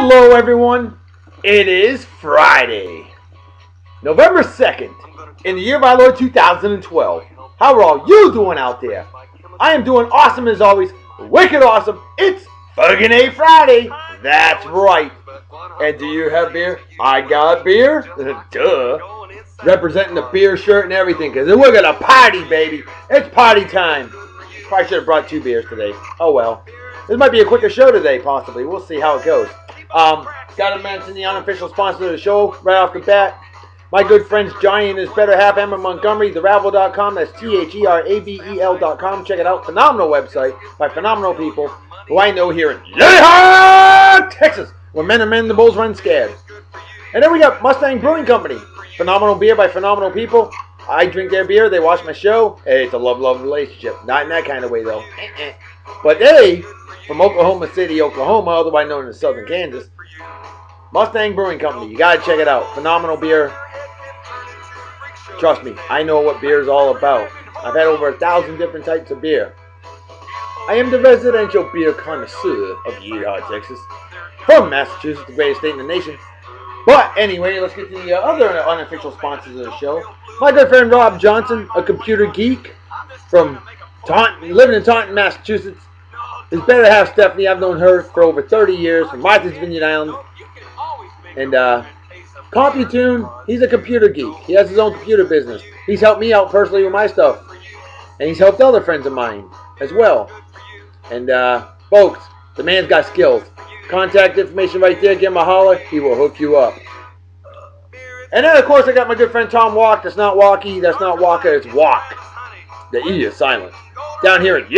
Hello everyone, it is Friday, November 2nd, in the year of our Lord 2012. How are all you doing out there? I am doing awesome as always, wicked awesome. It's fucking A Friday, that's right. And do you have beer? I got beer, duh. Representing the beer shirt and everything, because we're gonna party, baby. It's party time. Probably should have brought 2 beers today. Oh well. This might be a quicker show today, possibly. We'll see how it goes. Gotta mention the unofficial sponsor of the show right off the bat. My good friends Johnny and his better half, Emma Montgomery, TheRavel.com. That's TheRavel.com. Check it out. Phenomenal website by phenomenal people who I know here in Yeehaw, Texas, where men are men, the bulls run scared. And then we got Mustang Brewing Company. Phenomenal beer by phenomenal people. I drink their beer. They watch my show. Hey, it's a love-love relationship. Not in that kind of way, though. But they, from Oklahoma City, Oklahoma, otherwise known as Southern Kansas, Mustang Brewing Company. You got to check it out. Phenomenal beer. Trust me, I know what beer is all about. I've had over 1,000 different types of beer. I am the residential beer connoisseur of Yeehaw, Texas. From Massachusetts, the greatest state in the nation. But anyway, let's get to the other unofficial sponsors of the show. My good friend Rob Johnson, a computer geek from Taunton, living in Taunton, Massachusetts. His better half, Stephanie, I've known her for over 30 years from Martha's Vineyard Island. And Computune, he's a computer geek. He has his own computer business. He's helped me out personally with my stuff. And he's helped other friends of mine as well. And folks, the man's got skills. Contact information right there. Give him a holler. He will hook you up. And then, of course, I got my good friend Tom Walk. That's not Walkie. That's not Walker. It's Walk. The E is silent. Down here in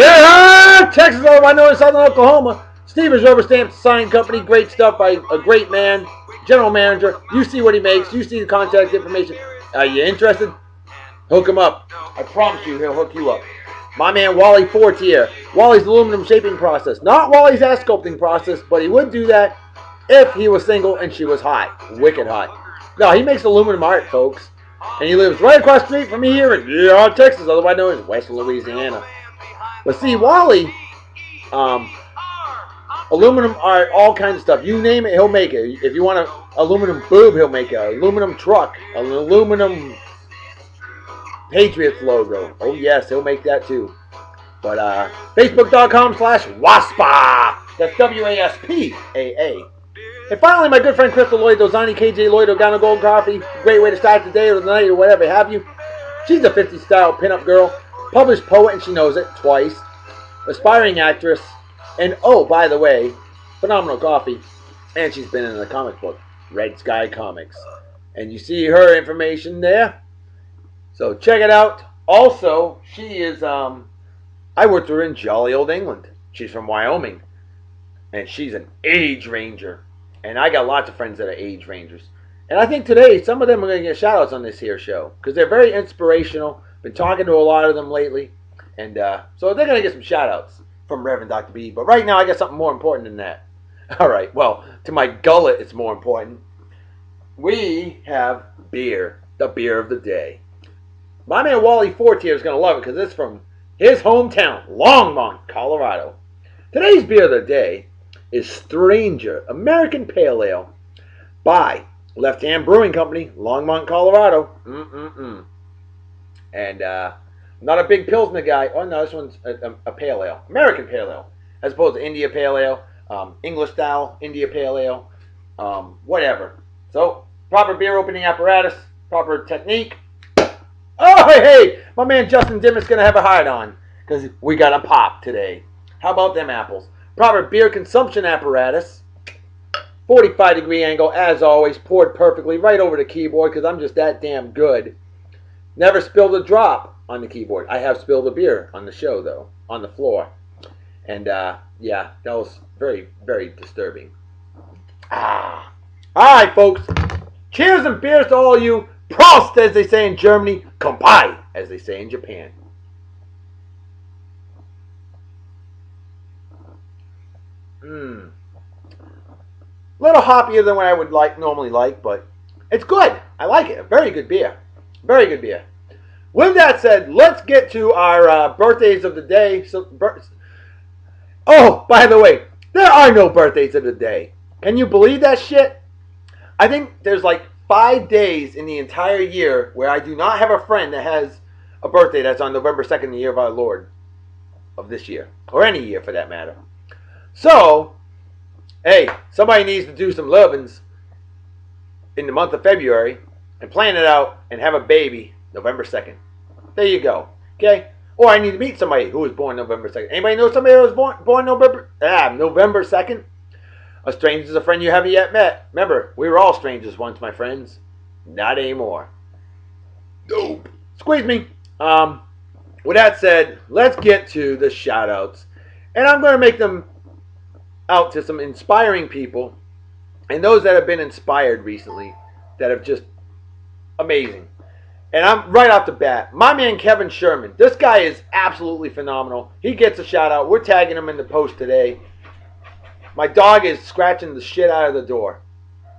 Texas, I know in Southern Oklahoma. Stevens Rubber Stamp Sign Company. Great stuff by a great man. General manager. You see what he makes. You see the contact information. Are you interested? Hook him up. I promise you he'll hook you up. My man Wally Fortier. Wally's aluminum shaping process. Not Wally's ass sculpting process, but he would do that if he was single and she was hot. Wicked hot. No, he makes aluminum art, folks. And he lives right across the street from me here in Yeehaw, Texas, otherwise known as West Louisiana. But see, Wally, aluminum art, all kinds of stuff. You name it, he'll make it. If you want an aluminum boob, he'll make it. An aluminum truck. An aluminum Patriots logo. Oh yes, he'll make that too. But Facebook.com/WASPA. That's WASPAA. And finally, my good friend Crystal Lloyd, Dozani KJ Lloyd, Organo Gold Coffee. Great way to start the day or the night or whatever have you. She's a 50s style pinup girl. Published poet, and she knows it, twice. Aspiring actress. And oh, by the way, phenomenal coffee. And she's been in the comic book, Red Sky Comics. And you see her information there. So check it out. Also, she is, I worked with her in jolly old England. She's from Wyoming. And she's an age ranger. And I got lots of friends that are age rangers. And I think today, some of them are going to get shout outs on this here show. Because they're very inspirational. Been talking to a lot of them lately. And so they're going to get some shout outs from Reverend Dr. B. But right now, I got something more important than that. All right, well, to my gullet, it's more important. We have beer. The beer of the day. My man Wally Fortier is going to love it because it's from his hometown, Longmont, Colorado. Today's beer of the day is Stranger American Pale Ale by Left Hand Brewing Company, Longmont, Colorado. And I'm not a big Pilsner guy. Oh no, this one's a Pale Ale, American Pale Ale, as opposed to India Pale Ale, English style India Pale Ale, whatever. So proper beer opening apparatus, proper technique. Oh, hey, my man Justin Dimmitt's going to have a hard on because we got a pop today. How about them apples? Proper beer consumption apparatus. 45-degree angle, as always, poured perfectly right over the keyboard because I'm just that damn good. Never spilled a drop on the keyboard. I have spilled a beer on the show, though, on the floor. And, yeah, that was very, very disturbing. All right, folks. Cheers and beers to all you. Prost, as they say in Germany. Kampai, as they say in Japan. Little hoppier than what I would normally like, but it's good. I like it. Very good beer. Very good beer. With that said, let's get to our birthdays of the day. Oh, by the way, there are no birthdays of the day. Can you believe that shit? I think there's like 5 days in the entire year where I do not have a friend that has a birthday that's on November 2nd, the year of our Lord of this year, or any year for that matter. So, hey, somebody needs to do some lovins in the month of February and plan it out and have a baby November 2nd. There you go. Okay? Or I need to meet somebody who was born November 2nd. Anybody know somebody who was born November 2nd? A stranger is a friend you haven't yet met. Remember, we were all strangers once, my friends. Not anymore. Nope. Squeeze me. With that said, let's get to the shout outs. And I'm going to make them out to some inspiring people and those that have been inspired recently that have just amazing. And I'm right off the bat, my man Kevin Sherman. This guy is absolutely phenomenal. He gets a shout out. We're tagging him in the post today. My dog is scratching the shit out of the door.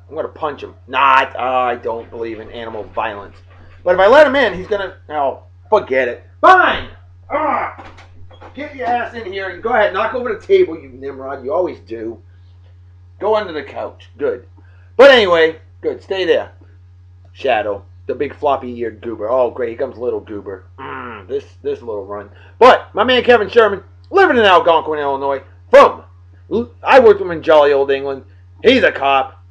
I'm going to punch him. I don't believe in animal violence. But if I let him in, he's going to... Oh, forget it. Fine! Get your ass in here and go ahead. Knock over the table, you Nimrod. You always do. Go under the couch. Good. But anyway, good. Stay there. Shadow. The big floppy-eared goober. Oh, great. Here comes little goober. This little run. But my man Kevin Sherman, living in Algonquin, Illinois, I worked with him in jolly old England. He's a cop.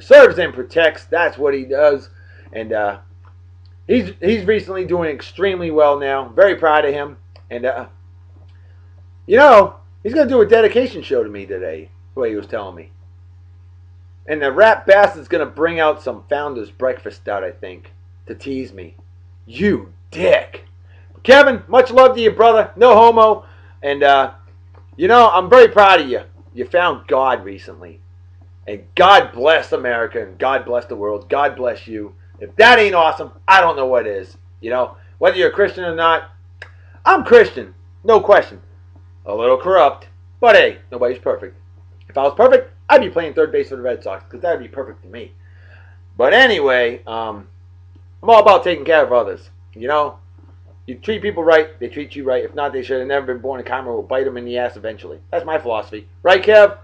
Serves and protects. That's what he does. And he's recently doing extremely well now. Very proud of him. And, he's going to do a dedication show to me today, the way he was telling me. And the rat bastard's going to bring out some Founder's Breakfast out, I think, to tease me. You dick. Kevin, much love to you, brother. No homo. And, I'm very proud of you. You found God recently. And God bless America and God bless the world. God bless you. If that ain't awesome, I don't know what is. Whether you're a Christian or not, I'm Christian. No question. A little corrupt. But hey, nobody's perfect. If I was perfect, I'd be playing third base for the Red Sox because that would be perfect to me. But anyway, I'm all about taking care of others. You treat people right, they treat you right. If not, they should have never been born. A karma will bite them in the ass eventually. That's my philosophy. Right, Kev?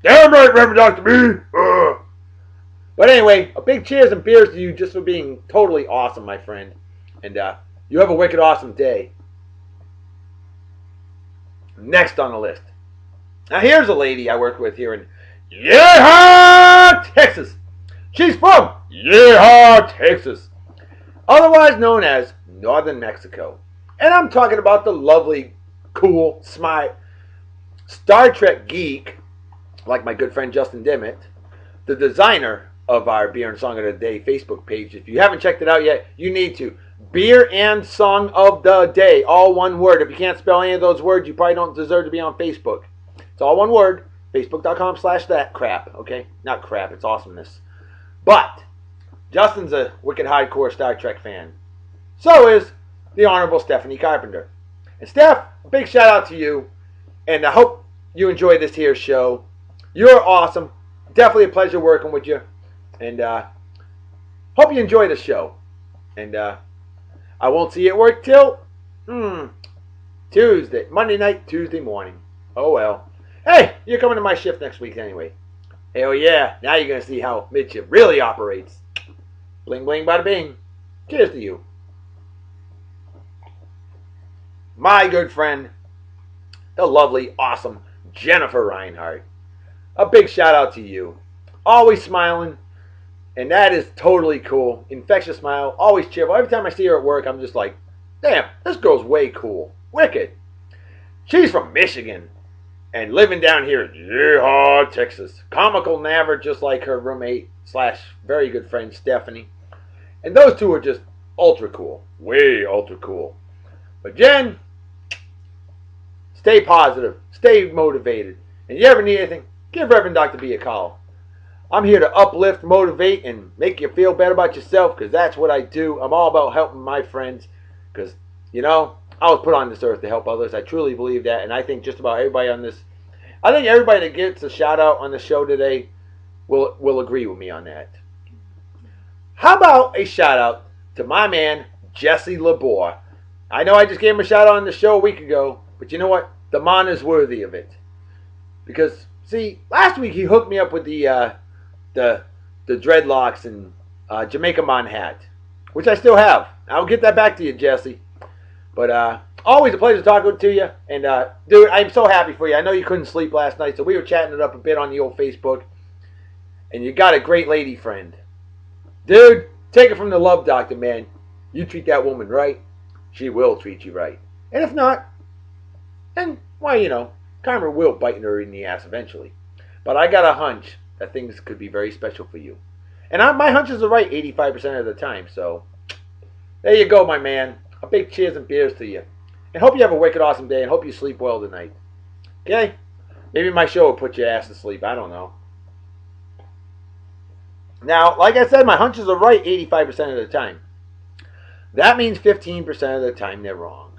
Damn right, Reverend Dr. B! But anyway, a big cheers and beers to you just for being totally awesome, my friend. And you have a wicked awesome day. Next on the list. Now here's a lady I work with here in Yeehaw, Texas. She's from Yeehaw, Texas. Otherwise known as Northern Mexico. And I'm talking about the lovely, cool, smart Star Trek geek, like my good friend Justin Dimmitt, the designer of our Beer and Song of the Day Facebook page. If you haven't checked it out yet, you need to. Beer and Song of the Day, all one word. If you can't spell any of those words, you probably don't deserve to be on Facebook. It's all one word. Facebook.com/that crap. Okay? Not crap, it's awesomeness. But Justin's a wicked hardcore Star Trek fan. So is the Honorable Stephanie Carpenter. And Steph, a big shout out to you. And I hope you enjoy this here show. You're awesome. Definitely a pleasure working with you. And hope you enjoy the show. And I won't see you at work till Tuesday. Monday night, Tuesday morning. Oh well. Hey, you're coming to my shift next week anyway. Hell yeah. Now you're going to see how midship really operates. Bling bling bada bing. Cheers to you. My good friend, the lovely, awesome Jennifer Reinhardt. A big shout out to you. Always smiling, and that is totally cool. Infectious smile, always cheerful. Every time I see her at work, I'm just like, damn, this girl's way cool. Wicked. She's from Michigan and living down here in Yeehaw, Texas. Comical naver, just like her roommate / very good friend Stephanie. And those two are just ultra cool. Way ultra cool. But Jen, stay positive. Stay motivated. And if you ever need anything, give Reverend Dr. B a call. I'm here to uplift, motivate, and make you feel better about yourself, because that's what I do. I'm all about helping my friends, because, I was put on this earth to help others. I truly believe that, and I think just about everybody on this, I think everybody that gets a shout out on the show today will agree with me on that. How about a shout out to my man, Jesse Labor? I know I just gave him a shout out on the show a week ago, but you know what? The man is worthy of it. Because See, last week he hooked me up with the the dreadlocks and Jamaica Mon hat, which I still have. I'll get that back to you, Jesse. But always a pleasure talking to you. And dude, I'm so happy for you. I know you couldn't sleep last night, so we were chatting it up a bit on the old Facebook. And you got a great lady friend, dude. Take it from the love doctor, man. You treat that woman right, she will treat you right. And if not, then why, karma will bite her in the ass eventually. But I got a hunch that things could be very special for you. And my hunches are right 85% of the time. So there you go, my man. A big cheers and beers to you. And hope you have a wicked awesome day and hope you sleep well tonight. Okay? Maybe my show will put your ass to sleep. I don't know. Now, like I said, my hunches are right 85% of the time. That means 15% of the time they're wrong.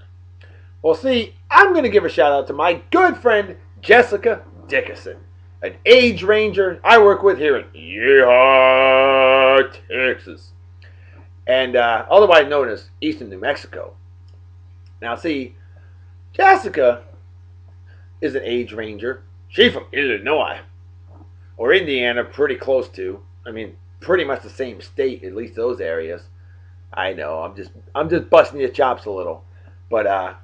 Well, see, I'm going to give a shout out to my good friend Jessica Dickerson, an age ranger I work with here in Yeehaw, Texas, and otherwise known as Eastern New Mexico. Now, see, Jessica is an age ranger. She's from Illinois, or Indiana, pretty close to. I mean, pretty much the same state, at least those areas. I know, I'm just busting your chops a little, but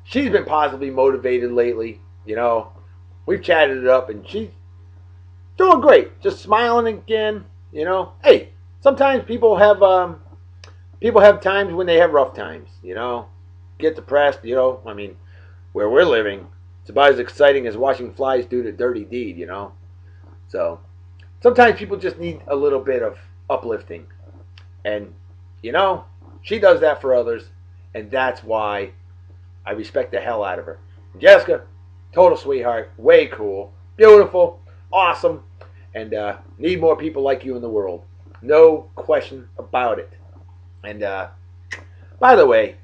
she's been positively motivated lately. We've chatted it up, and she's doing great. Just smiling again. Hey, sometimes people have times when they have rough times. Get depressed. I mean, where we're living, it's about as exciting as watching flies do the dirty deed. So sometimes people just need a little bit of uplifting, and she does that for others, and that's why I respect the hell out of her. Jessica, total sweetheart, way cool, beautiful, awesome, and need more people like you in the world. No question about it. And by the way,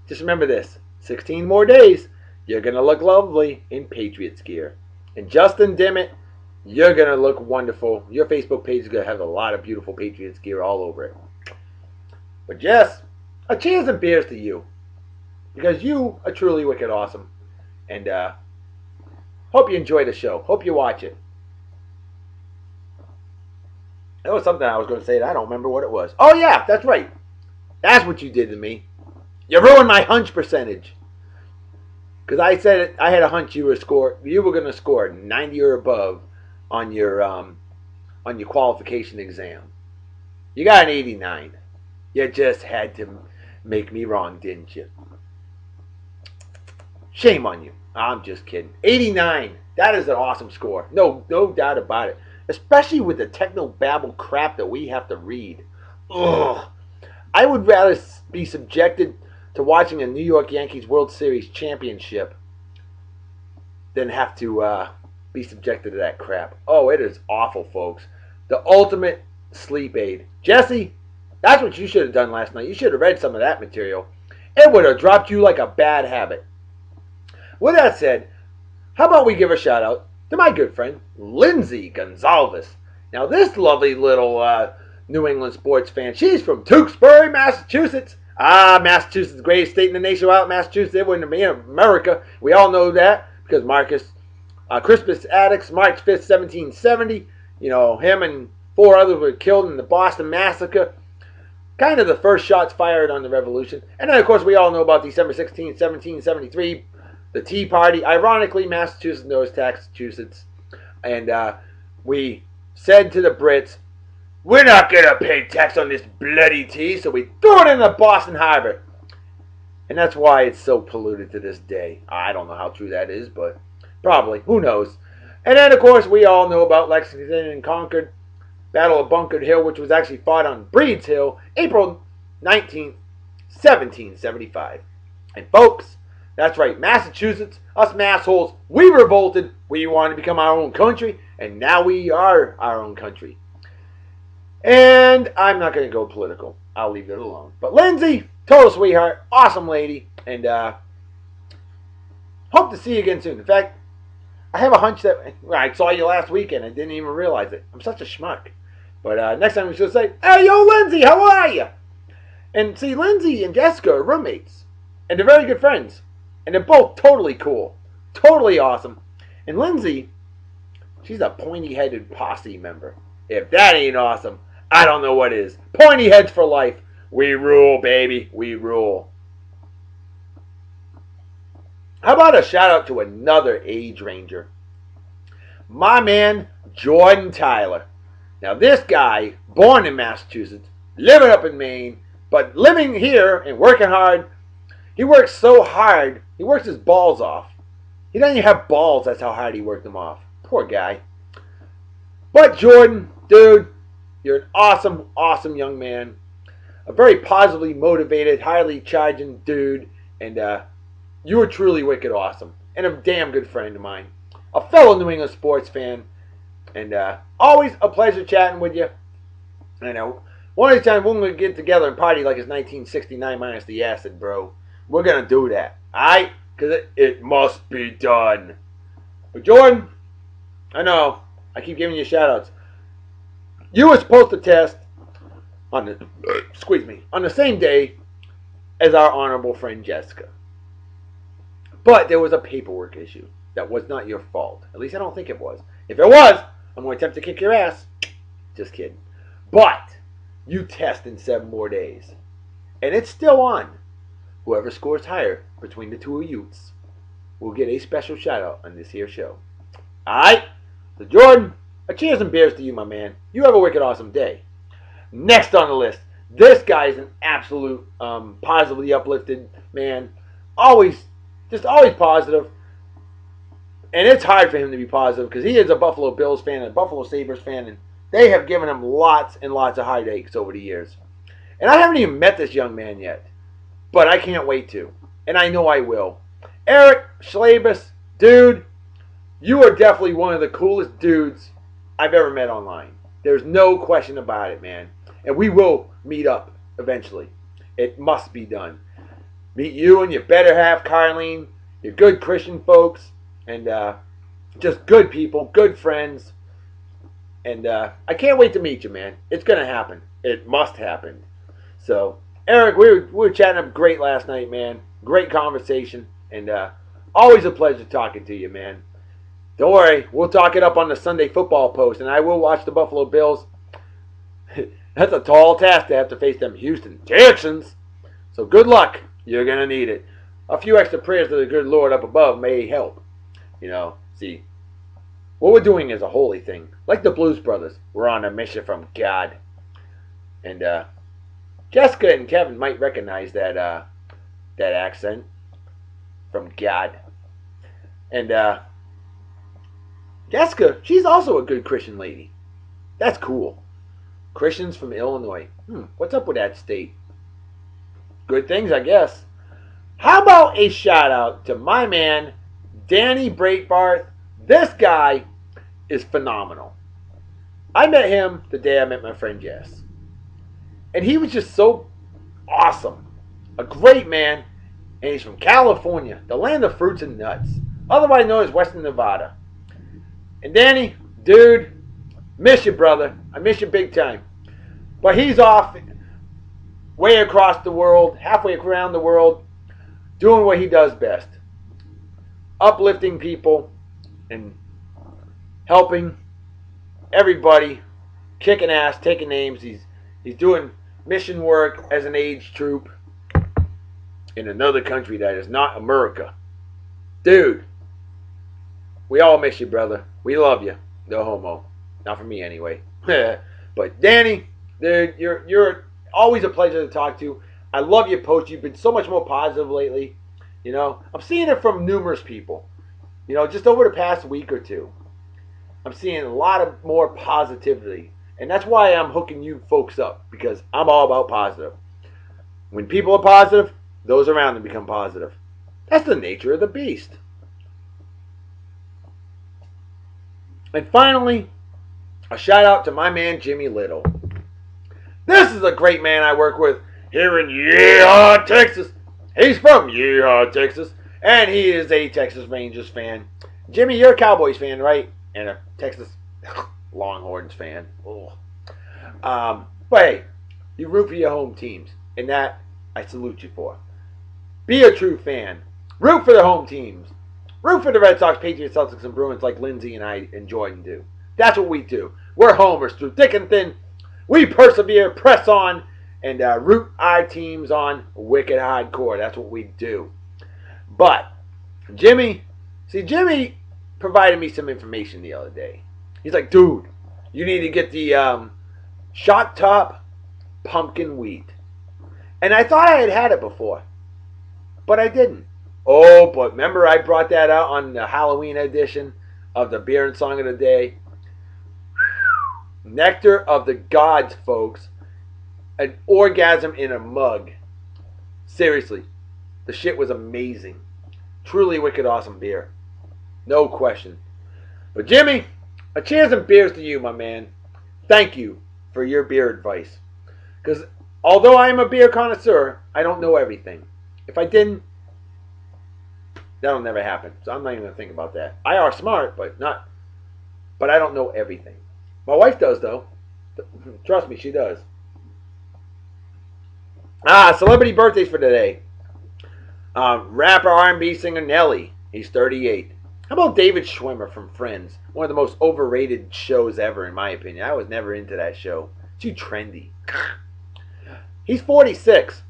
just remember this: 16 more days, you're gonna look lovely in Patriots gear. And Justin Dimmitt, you're gonna look wonderful. Your Facebook page is gonna have a lot of beautiful Patriots gear all over it. But Jess, a cheers and beers to you, because you are truly wicked awesome, and hope you enjoy the show. Hope you watch it. There was something I was going to say that I don't remember what it was. Oh yeah, that's right. That's what you did to me. You ruined my hunch percentage. Because I said I had a hunch you were going to score 90 or above on your qualification exam. You got an 89. You just had to make me wrong, didn't you? Shame on you. I'm just kidding. 89. That is an awesome score. No doubt about it. Especially with the techno-babble crap that we have to read. Ugh. I would rather be subjected to watching a New York Yankees World Series championship than have to be subjected to that crap. Oh, it is awful, folks. The ultimate sleep aid. Jesse, that's what you should have done last night. You should have read some of that material. It would have dropped you like a bad habit. With that said, how about we give a shout out to my good friend, Lindsey Gonzalez. Now, this lovely little New England sports fan, she's from Tewksbury, Massachusetts. Massachusetts, the greatest state in the nation. Without Massachusetts, it wouldn't be in America. We all know that because Crispus Attucks, March 5th, 1770, him and 4 others were killed in the Boston Massacre. Kind of the first shots fired on the Revolution. And then, of course, we all know about December 16th, 1773, the Tea Party. Ironically, Massachusetts knows Massachusetts. And we said to the Brits, we're not going to pay tax on this bloody tea, so we threw it in the Boston Harbor. And that's why it's so polluted to this day. I don't know how true that is, but probably. Who knows? And then, of course, we all know about Lexington and Concord. Battle of Bunker Hill, which was actually fought on Breed's Hill, April 19th, 1775. And folks, that's right, Massachusetts, us massholes, we revolted. We wanted to become our own country, and now we are our own country. And I'm not going to go political. I'll leave it alone. But Lindsey, total sweetheart, awesome lady, and hope to see you again soon. In fact, I have a hunch that I saw you last weekend. I didn't even realize it. I'm such a schmuck. But next time we should say, hey, yo, Lindsey, how are you? And see, Lindsey and Jessica are roommates. And they're very good friends. And they're both totally cool. Totally awesome. And Lindsey, She's a pointy-headed posse member. If that ain't awesome, I don't know what is. Pointy heads for life. We rule, baby. We rule. How about a shout out to another age ranger? My man, Jordan Tyler. Now, this guy, born in Massachusetts, living up in Maine, but living here and working hard. He works so hard, he works his balls off. He doesn't even have balls, that's how hard he worked them off. Poor guy. But Jordan, dude, you're an awesome, awesome young man. A very positively motivated, highly charging dude. And you were truly wicked awesome. And a damn good friend of mine. A fellow New England sports fan. And always a pleasure chatting with you. And one of these times we're going to get together and party like it's 1969 minus the acid, bro. We're going to do that. Alright? Because it must be done. But Jordan, I know, I keep giving you shout outs. You were supposed to test on the same day as our honorable friend Jessica. But there was a paperwork issue that was not your fault. At least I don't think it was. If it was, I'm going to attempt to kick your ass. Just kidding. But you test in 7 more days. And it's still on. Whoever scores higher between the two of youths will get a special shout out on this here show. Alright? So Jordan, a cheers and beers to you, my man. You have a wicked awesome day. Next on the list, this guy is an absolute positively uplifted man. Always positive. And it's hard for him to be positive because he is a Buffalo Bills fan and a Buffalo Sabres fan, and they have given him lots and lots of heartaches over the years. And I haven't even met this young man yet. But I can't wait to. And I know I will. Eric Schlabus, dude, you are definitely one of the coolest dudes I've ever met online. There's no question about it, man. And we will meet up eventually. It must be done. Meet you and your better half, Carlene. You're good Christian folks. And just good people, good friends. And I can't wait to meet you, man. It's going to happen. It must happen. So, Eric, we were chatting up great last night, man. Great conversation. And always a pleasure talking to you, man. Don't worry, we'll talk it up on the Sunday football post, and I will watch the Buffalo Bills. That's a tall task to have to face them Houston Texans. So good luck. You're going to need it. A few extra prayers to the good Lord up above may help. You know, see, what we're doing is a holy thing. Like the Blues Brothers, we're on a mission from God. And Jessica and Kevin might recognize that accent from God. And Jessica, she's also a good Christian lady. That's cool. Christians from Illinois. What's up with that state? Good things, I guess. How about a shout out to my man, Danny Breitbarth? This guy is phenomenal. I met him the day I met my friend Jess. And he was just so awesome. A great man. And he's from California, the land of fruits and nuts. Otherwise known as Western Nevada. And Danny, dude, miss you, brother. I miss you big time. But he's off way across the world, halfway around the world, doing what he does best. Uplifting people and helping everybody, kicking ass, taking names. He's doing mission work as an age troop in another country that is not America. Dude, we all miss you, brother. We love you. No homo. Not for me, anyway. But Danny, dude, you're always a pleasure to talk to. I love your posts. You've been so much more positive lately. You know, I'm seeing it from numerous people. You know, just over the past week or two. I'm seeing a lot of more positivity. And that's why I'm hooking you folks up. Because I'm all about positive. When people are positive, those around them become positive. That's the nature of the beast. And finally, a shout out to my man Jimmy Little. This is a great man I work with here in Yeehaw, Texas. He's from Yeehaw, Texas. And he is a Texas Rangers fan. Jimmy, you're a Cowboys fan, right? And a Texas Longhorns fan. But hey, you root for your home teams. And that I salute you for. Be a true fan. Root for the home teams. Root for the Red Sox, Patriots, Celtics, and Bruins like Lindsey and I and Jordan do. That's what we do. We're homers through thick and thin. We persevere, press on, and root our teams on wicked hardcore. That's what we do. But Jimmy provided me some information the other day. He's like, dude, you need to get the Shock Top pumpkin wheat. And I thought I had it before, but I didn't. Oh, but remember I brought that out on the Halloween edition of the Beer and Song of the Day. Nectar of the gods, folks. An orgasm in a mug. Seriously, the shit was amazing. Truly wicked awesome beer. No question. But Jimmy, a cheers and beers to you, my man. Thank you for your beer advice. Because although I am a beer connoisseur, I don't know everything. If I didn't, that'll never happen. So I'm not even going to think about that. I are smart, but I don't know everything. My wife does, though. Trust me, she does. Celebrity birthdays for today. Rapper R&B singer Nelly. He's 38. How about David Schwimmer from Friends? One of the most overrated shows ever, in my opinion. I was never into that show. Too trendy. He's 46.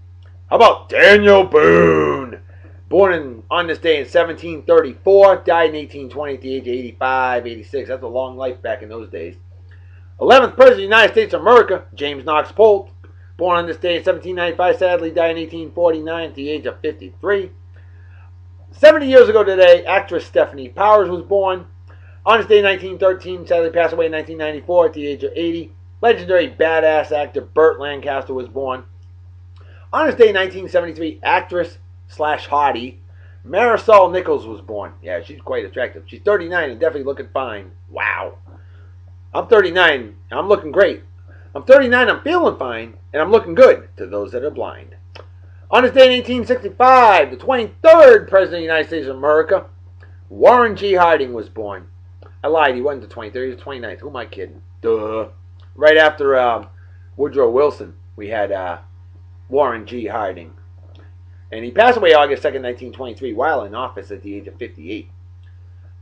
How about Daniel Boone? Born on this day in 1734. Died in 1820 at the age of 85, 86. That's a long life back in those days. 11th President of the United States of America, James Knox Polk. Born on this day in 1795. Sadly died in 1849 at the age of 53. 70 years ago today, actress Stephanie Powers was born. On this day in 1913, sadly passed away in 1994 at the age of 80. Legendary badass actor Burt Lancaster was born. On this day in 1973, actress / hottie Marisol Nichols was born. Yeah, she's quite attractive. She's 39 and definitely looking fine. Wow. I'm 39 and I'm looking great. I'm 39, I'm feeling fine, and I'm looking good to those that are blind. On this day in 1865, the 23rd President of the United States of America, Warren G. Harding was born. I lied, he wasn't the 23rd, he was the 29th. Who am I kidding? Duh. Right after Woodrow Wilson, we had Warren G. Harding. And he passed away August 2nd, 1923, while in office at the age of 58.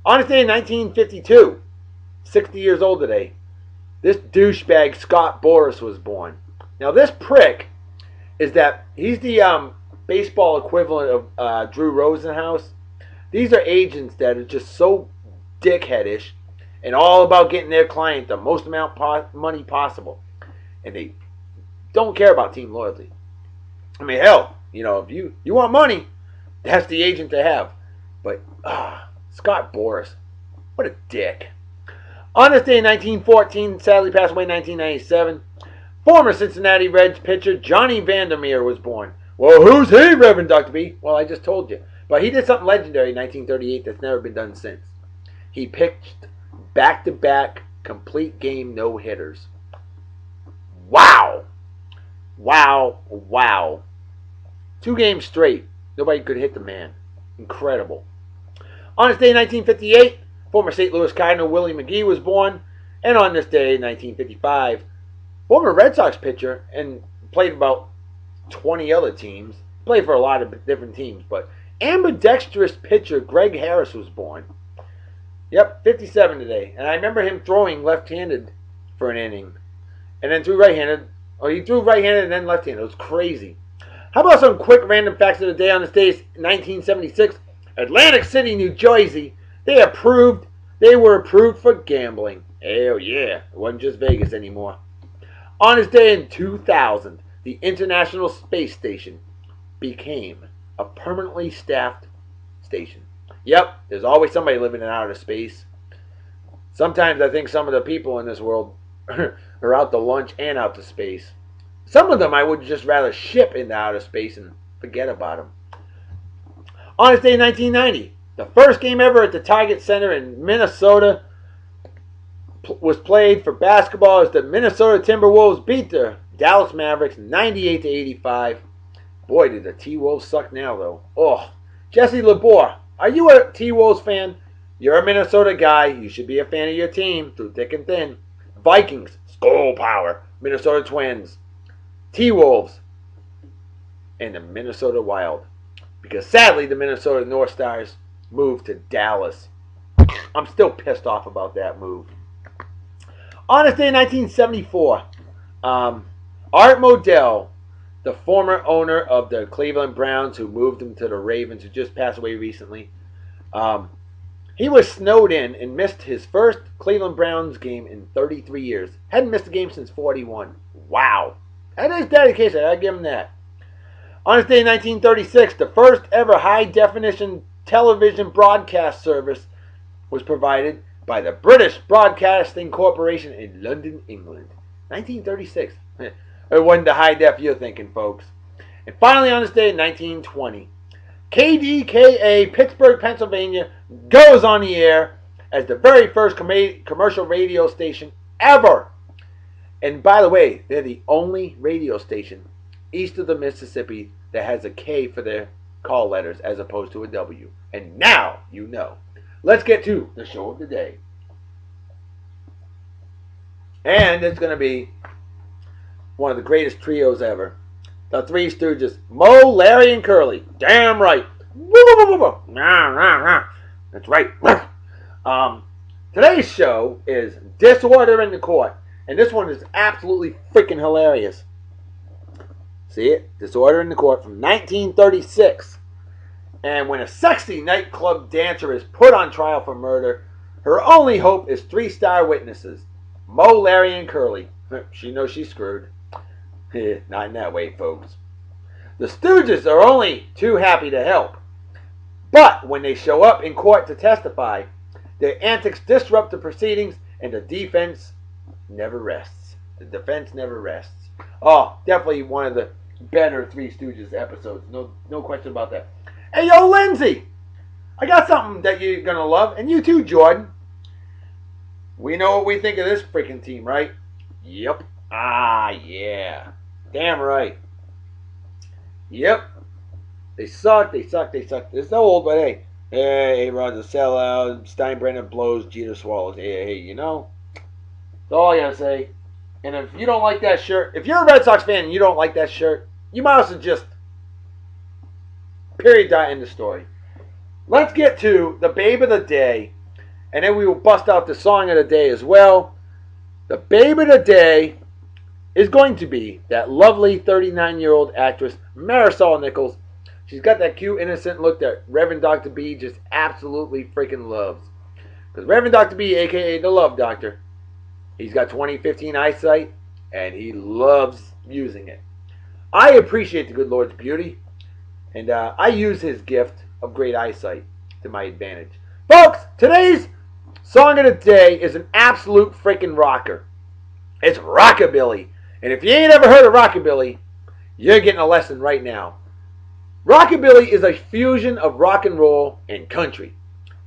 On this day in 1952, 60 years old today, this douchebag Scott Boras was born. Now this prick is that he's the baseball equivalent of Drew Rosenhaus. These are agents that are just so dickheadish and all about getting their client the most amount of money possible. And they don't care about team loyalty. I mean, hell, if you want money, that's the agent to have. But Scott Boras, what a dick. On this day in 1914, sadly passed away in 1997, former Cincinnati Reds pitcher Johnny Vandermeer was born. Well, who's he, Reverend Dr. B? Well, I just told you. But he did something legendary in 1938 that's never been done since. He pitched back-to-back complete game no-hitters. Wow. Wow. Wow. 2 games straight. Nobody could hit the man. Incredible. On this day in 1958, former St. Louis Cardinal Willie McGee was born. And on this day in 1955, former Red Sox pitcher and played about 20 other teams. Played for a lot of different teams. But ambidextrous pitcher Greg Harris was born. Yep, 57 today. And I remember him throwing left-handed for an inning. And then threw right-handed. Or he threw right-handed and then left-handed. It was crazy. How about some quick random facts of the day on this day? 1976, Atlantic City, New Jersey. They were approved for gambling. Hell yeah. It wasn't just Vegas anymore. On this day in 2000, the International Space Station became a permanently staffed station. Yep, there's always somebody living in outer space. Sometimes I think some of the people in this world are out to lunch and out to space. Some of them I would just rather ship into outer space and forget about them. On this day in 1990, the first game ever at the Target Center in Minnesota was played for basketball as the Minnesota Timberwolves beat the Dallas Mavericks 98-85. Boy, did the T-Wolves suck now, though. Oh, Jesse Labor, are you a T-Wolves fan? You're a Minnesota guy. You should be a fan of your team through thick and thin. Vikings, Skull Power, Minnesota Twins, T-Wolves, and the Minnesota Wild. Because sadly, the Minnesota North Stars move to Dallas. I'm still pissed off about that move. On this day in 1974, Art Modell, the former owner of the Cleveland Browns, who moved him to the Ravens, who just passed away recently, he was snowed in and missed his first Cleveland Browns game in 33 years. Hadn't missed a game since 41. Wow. That is dedication. I give him that. On this day in 1936, the first ever high-definition television broadcast service was provided by the British Broadcasting Corporation in London, England. 1936. It wasn't the high def you're thinking, folks. And finally, on this day in 1920, KDKA, Pittsburgh, Pennsylvania, goes on the air as the very first commercial radio station ever. And by the way, they're the only radio station east of the Mississippi that has a K for their call letters as opposed to a W. And now you know. Let's get to the show of the day. And it's going to be one of the greatest trios ever. The Three Stooges, Moe, Larry, and Curly. Damn right. That's right. Today's show is Disorder in the Court. And this one is absolutely freaking hilarious. See it? Disorder in the Court from 1936. And when a sexy nightclub dancer is put on trial for murder, her only hope is 3-star witnesses. Moe, Larry, and Curly. She knows she's screwed. Not in that way, folks. The Stooges are only too happy to help. But when they show up in court to testify, their antics disrupt the proceedings and the defense never rests. The defense never rests. Oh, definitely one of the better Three Stooges episodes. No question about that. Hey, yo, Lindsey! I got something that you're going to love. And you too, Jordan. We know what we think of this freaking team, right? Yep. Ah, yeah. Damn right. Yep. They suck. They're so old, but hey. Hey, Rod's a sellout. Steinbrenner blows. Jeter swallows. Hey, you know. That's all I gotta say. And if you don't like that shirt, if you're a Red Sox fan and you don't like that shirt, you might as well just period, dot, end the story. Let's get to the babe of the day, and then we will bust out the song of the day as well. The babe of the day is going to be that lovely 39-year-old actress, Marisol Nichols. She's got that cute, innocent look that Reverend Dr. B just absolutely freaking loves. Because Reverend Dr. B, a.k.a. the Love Doctor, he's got 20/15 eyesight, and he loves using it. I appreciate the good Lord's beauty, and I use his gift of great eyesight to my advantage. Folks, today's song of the day is an absolute freaking rocker. It's rockabilly. And if you ain't ever heard of rockabilly, you're getting a lesson right now. Rockabilly is a fusion of rock and roll and country.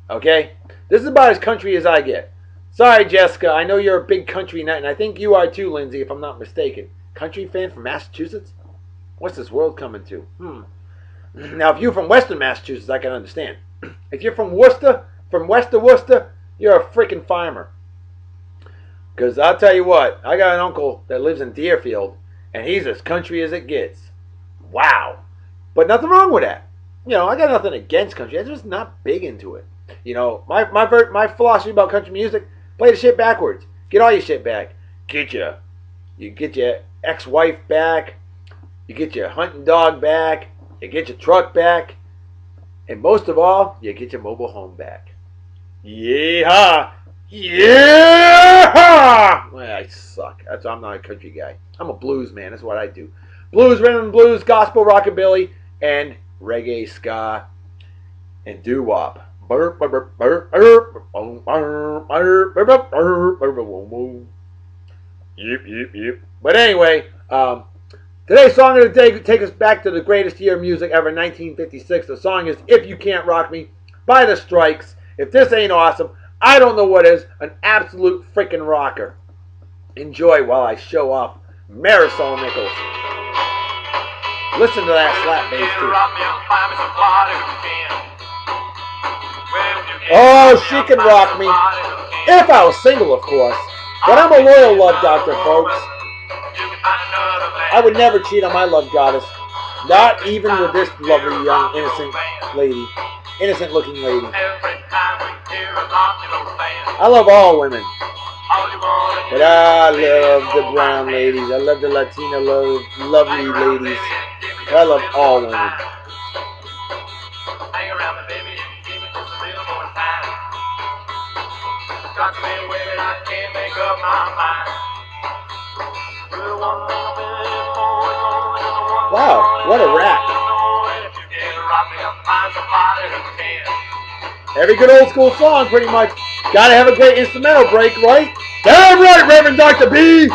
Okay? This is about as country as I get. Sorry, Jessica. I know you're a big country nut, and I think you are too, Lindsey, if I'm not mistaken. Country fan from Massachusetts? What's this world coming to? Now, if you're from Western Massachusetts, I can understand. If you're from Worcester, from west of Worcester, you're a freaking farmer. Because I'll tell you what, I got an uncle that lives in Deerfield, and he's as country as it gets. Wow. But nothing wrong with that. You know, I got nothing against country. I'm just not big into it. You know, my philosophy about country music, play the shit backwards. Get all your shit back. You get your ex-wife back. You get your hunting dog back. You get your truck back. And most of all, you get your mobile home back. Yeehaw! Yeah! Well, I suck. I'm not a country guy. I'm a blues man. That's what I do. Blues, rhythm and blues, gospel, rockabilly, and reggae, ska, and doo-wop. Yep. But anyway, today's song of the day takes us back to the greatest year of music ever, 1956. The song is If You Can't Rock Me by The Strikes. If this ain't awesome, I don't know what is. An absolute freaking rocker. Enjoy while I show off Marisol Nichols. Listen to that slap bass too. Oh, she can rock me. If I was single, of course. But I'm a loyal love doctor, folks. I would never cheat on my love goddess. Not even with this lovely young innocent lady. innocent looking lady. I love all women. But I love the brown ladies. I love the Latino lovely ladies. But I love all women. Wow, what a rap. Every good old school song, pretty much. Gotta have a great instrumental break, right? Damn right, Reverend Dr. B!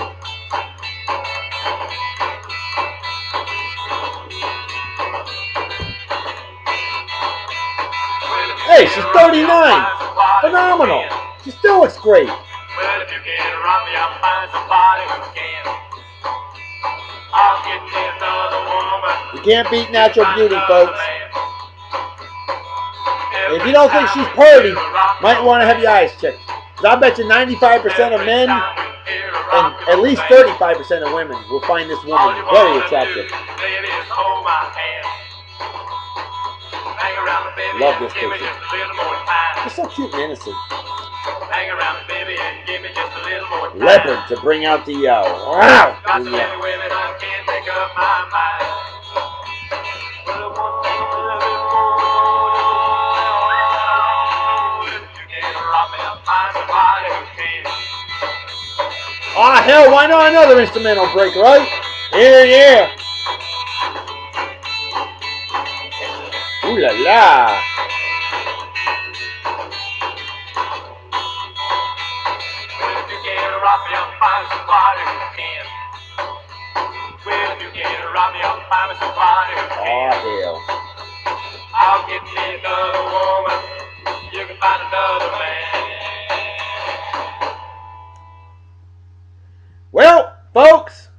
Hey, she's 39. Phenomenal. She still looks great. Well, if you can't rock me, I'll find somebody who can. I'll get me another woman. You can't beat natural beauty, folks. And if you don't think she's pretty, might want to have your eyes checked. Because I bet you 95% of men and at least 35% of women will find this woman very attractive. Love this picture. She's so cute and innocent. Leopard to bring out the wow. Ah, hell, why not another instrumental break, right? Yeah. Ooh la la. Oh, hell. I'll get me another woman. You can find another man. Well, folks,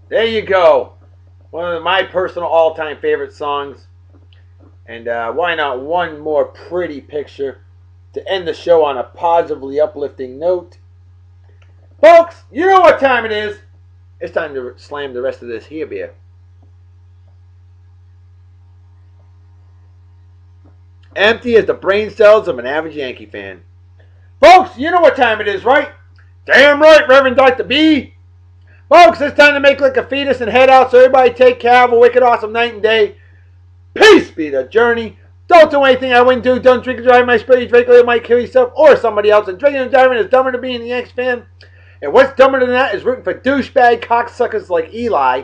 there you go. One of my personal all-time favorite songs. And why not one more pretty picture to end the show on a positively uplifting note. Folks, you know what time it is. It's time to slam the rest of this here beer. Empty as the brain cells of an average Yankee fan. Folks, you know what time it is, right? Damn right, Reverend Dr. B. Folks, it's time to make like a fetus and head out, so everybody take care. Have a wicked awesome night and day. Peace be the journey. Don't do anything I wouldn't do. Don't drink and drive my spirit. You drink or you might kill yourself or somebody else. And drinking and driving is dumber than being a Yanks fan. And what's dumber than that is rooting for douchebag cocksuckers like Eli.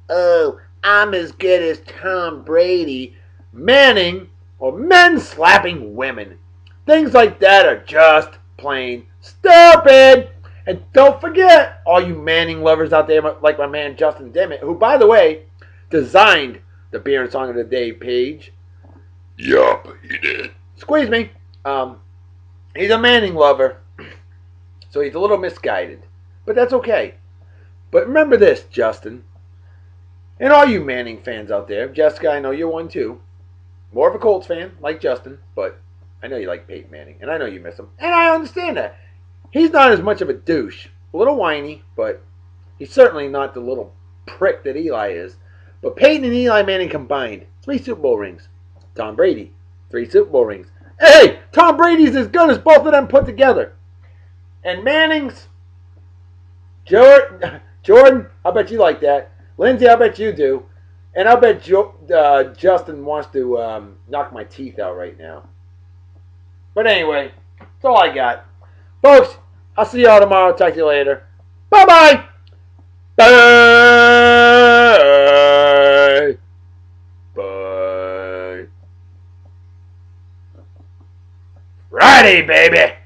Oh, I'm as good as Tom Brady. Manning or men slapping women. Things like that are just plain stupid. And don't forget, all you Manning lovers out there, like my man Justin Dimmitt, who, by the way, designed the Beer and Song of the Day page. Yup, he did. Squeeze me. He's a Manning lover, so he's a little misguided. But that's okay. But remember this, Justin, and all you Manning fans out there. Jessica, I know you're one too. More of a Colts fan, like Justin, but I know you like Peyton Manning, and I know you miss him. And I understand that. He's not as much of a douche. A little whiny, but he's certainly not the little prick that Eli is. But Peyton and Eli Manning combined, 3 Super Bowl rings. Tom Brady, 3 Super Bowl rings. Hey, Tom Brady's as good as both of them put together. And Manning's, Jordan, I bet you like that. Lindsey, I bet you do. And I bet Justin wants to knock my teeth out right now. But anyway, that's all I got. Folks, I'll see y'all tomorrow. Talk to you later. Bye-bye. Bye. Bye. Friday, baby.